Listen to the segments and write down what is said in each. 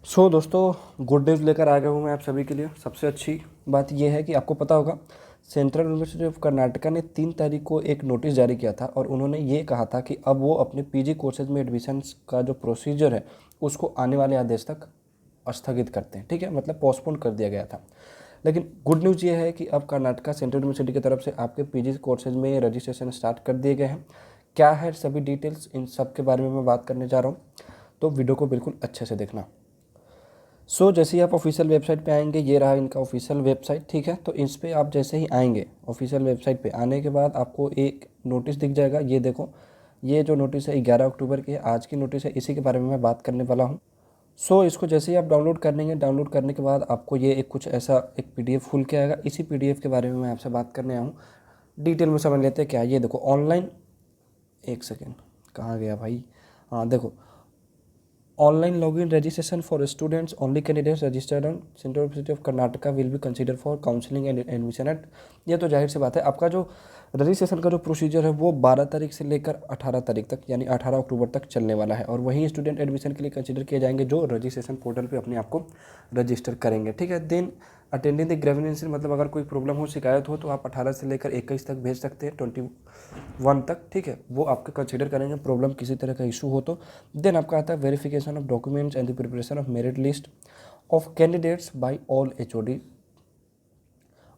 दोस्तों good news लेकर आ गया हूँ मैं आप सभी के लिए। सबसे अच्छी बात यह है कि आपको पता होगा सेंट्रल यूनिवर्सिटी ऑफ कर्नाटका ने 3 तारीख को एक नोटिस जारी किया था और उन्होंने ये कहा था कि अब वो अपने पीजी कोर्सेज में एडमिशन्स का जो प्रोसीजर है उसको आने वाले आदेश तक स्थगित करते हैं। ठीक है, मतलब पोस्टपोन कर दिया गया था। लेकिन गुड न्यूज़ ये है कि अब कर्नाटका सेंट्रल यूनिवर्सिटी की तरफ से आपके पीजी कोर्सेज में रजिस्ट्रेशन स्टार्ट कर दिए गए हैं। क्या है सभी डिटेल्स, इन सब के बारे में मैं बात करने जा रहा हूँ, तो वीडियो को बिल्कुल अच्छे से देखना। जैसे ही आप ऑफिशियल वेबसाइट पे आएंगे, ये रहा इनका ऑफिशियल वेबसाइट। ठीक है, तो इस पे आप जैसे ही आएंगे ऑफिशियल वेबसाइट पे आने के बाद आपको एक नोटिस दिख जाएगा। ये देखो, ये जो नोटिस है 11 अक्टूबर की है, आज की नोटिस है, इसी के बारे में मैं बात करने वाला हूँ। इसको जैसे ही आप डाउनलोड कर लेंगे, डाउनलोड करने के बाद आपको ये एक कुछ ऐसा एक पीडीएफ खुल के आएगा। इसी पीडीएफ के बारे में मैं आपसे बात करने आया हूँ। डिटेल में समझ लेते हैं क्या है। ये देखो ऑनलाइन, एक सेकेंड कहाँ गया भाई, हाँ देखो, online login registration for students only candidates registered on central university of Karnataka will be consider for counselling and admission eight. ये तो जाहिर सी बात है, आपका जो रजिस्ट्रेशन का जो प्रोसीजर है वो 12 तारीख से लेकर 18 तारीख तक यानी 18 अक्टूबर तक चलने वाला है। और वही स्टूडेंट एडमिशन के लिए कंसीडर किए जाएंगे जो रजिस्ट्रेशन पोर्टल पर अपने आप को रजिस्टर करेंगे। ठीक है, देन अटेंडिंग द ग्रेविनेंसी, मतलब अगर कोई प्रॉब्लम हो, शिकायत हो, तो आप 18 से लेकर 21 तक भेज सकते हैं, 21 तक। ठीक है, वो आपके कंसीडर करेंगे प्रॉब्लम किसी तरह का इशू हो तो। देन आपका आता है verification of documents and the preparation of merit list of candidates by all HOD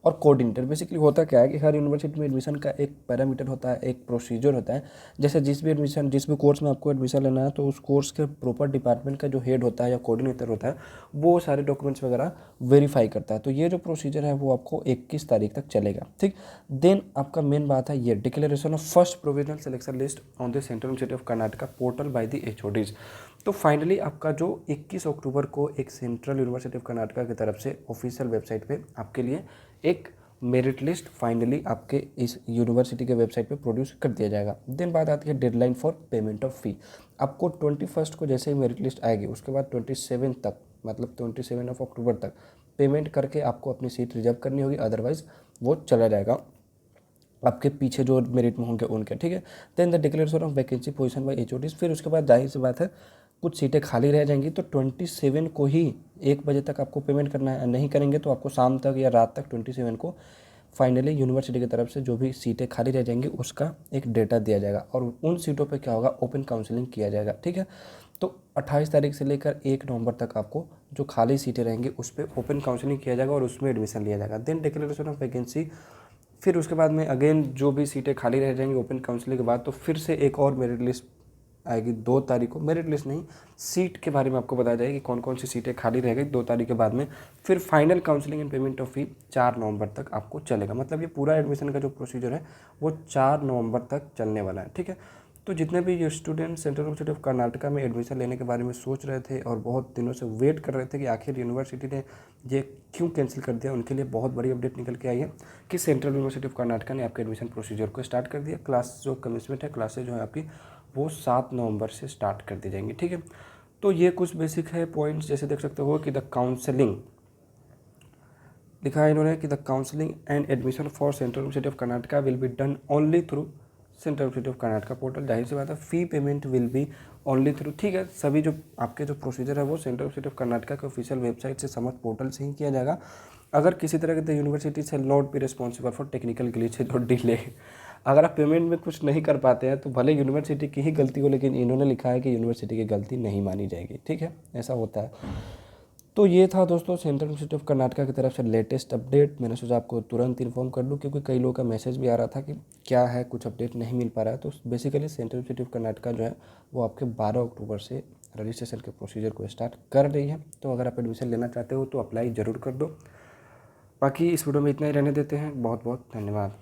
और कोऑर्डिनेटर। बेसिकली होता क्या है कि हर यूनिवर्सिटी में एडमिशन का एक पैरामीटर होता है, एक प्रोसीजर होता है। जैसे जिस भी कोर्स में आपको एडमिशन लेना है, तो उस कोर्स के प्रॉपर डिपार्टमेंट का जो हेड होता है या कोऑर्डिनेटर होता है, वो सारे डॉक्यूमेंट्स वगैरह वेरीफाई करता है। तो ये जो प्रोसीजर है वो आपको 21 तारीख तक चलेगा। ठीक, देन आपका मेन बात है ये declaration of first provisional selection list on the central university of Karnataka portal by the HODs. तो फाइनली आपका जो 21 अक्टूबर को एक सेंट्रल यूनिवर्सिटी ऑफ कर्नाटका की तरफ से ऑफिशियल वेबसाइट पे आपके लिए एक मेरिट लिस्ट फाइनली आपके इस यूनिवर्सिटी के वेबसाइट पे प्रोड्यूस कर दिया जाएगा। देन बात आती है डेडलाइन फॉर पेमेंट ऑफ फी। आपको 21 को जैसे ही मेरिट लिस्ट आएगी उसके बाद 27 तक, मतलब 27 अक्टूबर तक पेमेंट करके आपको अपनी सीट रिजर्व करनी होगी, अदरवाइज वो चला जाएगा आपके पीछे जो मेरिट में होंगे उनके। ठीक है, then the declaration of vacancy position by HODs. फिर उसके बाद जाहिर सी बात है कुछ सीटें खाली रह जाएंगी, तो 27 को ही 1 बजे तक आपको पेमेंट करना है। नहीं करेंगे तो आपको शाम तक या रात तक 27 को फाइनली यूनिवर्सिटी की तरफ से जो भी सीटें खाली रह जाएंगी उसका एक डेटा दिया जाएगा और उन सीटों पे क्या होगा, ओपन काउंसलिंग किया जाएगा। ठीक है, तो 28 तारीख से लेकर 1 नवंबर तक आपको जो खाली सीटें रहेंगी उस पर ओपन काउंसलिंग किया जाएगा और उसमें एडमिशन लिया जाएगा। देन डिक्लेरेशन ऑफ वैकेंसी, फिर उसके बाद में अगेन जो भी सीटें खाली रह जाएंगी ओपन काउंसलिंग के बाद, तो फिर से एक और मेरिट लिस्ट आएगी 2 तारीख को। मेरिट लिस्ट नहीं, सीट के बारे में आपको बताया जाएगा कि कौन कौन सी सीटें खाली रह गई 2 तारीख के बाद में। फिर final counselling and payment of fee 4 नवंबर तक आपको चलेगा। मतलब ये पूरा एडमिशन का जो प्रोसीजर है वो 4 नवंबर तक चलने वाला है। ठीक है, तो जितने भी ये student central university of Karnataka में एडमिशन लेने के बारे में सोच रहे थे और बहुत दिनों से वेट कर रहे थे कि आखिर यूनिवर्सिटी ने ये क्यों कैंसिल कर दिया, उनके लिए बहुत बड़ी अपडेट निकल के आई है कि सेंट्रल यूनिवर्सिटी ऑफ कर्नाटका ने आपके एडमिशन प्रोसीजर को स्टार्ट कर दिया। क्लास जो कमिटमेंट है, क्लासेज जो है आपकी वो 7 नवंबर से स्टार्ट कर दी जाएंगी। ठीक है, तो ये कुछ बेसिक है पॉइंट्स। जैसे देख सकते हो कि द काउंसलिंग लिखा है इन्होंने कि the counselling and admission for central university of Karnataka will be done only through central university of Karnataka portal. जाहिर सी बात है fee payment will be only through. ठीक है, सभी जो आपके जो प्रोसीजर है वो सेंट्रल यूनिवर्सिटी ऑफ कर्नाटका के ऑफिशियल वेबसाइट से समझ पोर्टल से ही किया जाएगा। अगर किसी तरह के यूनिवर्सिटी से not be responsible for technical glitch और डिले। अगर आप पेमेंट में कुछ नहीं कर पाते हैं तो भले यूनिवर्सिटी की ही गलती हो, लेकिन इन्होंने लिखा है कि यूनिवर्सिटी की गलती नहीं मानी जाएगी। ठीक है, ऐसा होता है। तो ये था दोस्तों सेंट्रल यूनिवर्सिटी ऑफ कर्नाटका की तरफ से लेटेस्ट अपडेट। मैंने सोचा आपको तुरंत इन्फॉर्म कर लूँ क्योंकि कई लोगों का मैसेज भी आ रहा था कि क्या है, कुछ अपडेट नहीं मिल पा रहा है। तो basically central university of Karnataka जो है वो आपके 12 अक्टूबर से रजिस्ट्रेशन के प्रोसीजर को स्टार्ट कर रही है। तो अगर आप एडमिशन लेना चाहते हो तो अप्लाई ज़रूर कर दो। बाकी इस वीडियो में इतना ही रहने देते हैं। बहुत बहुत धन्यवाद।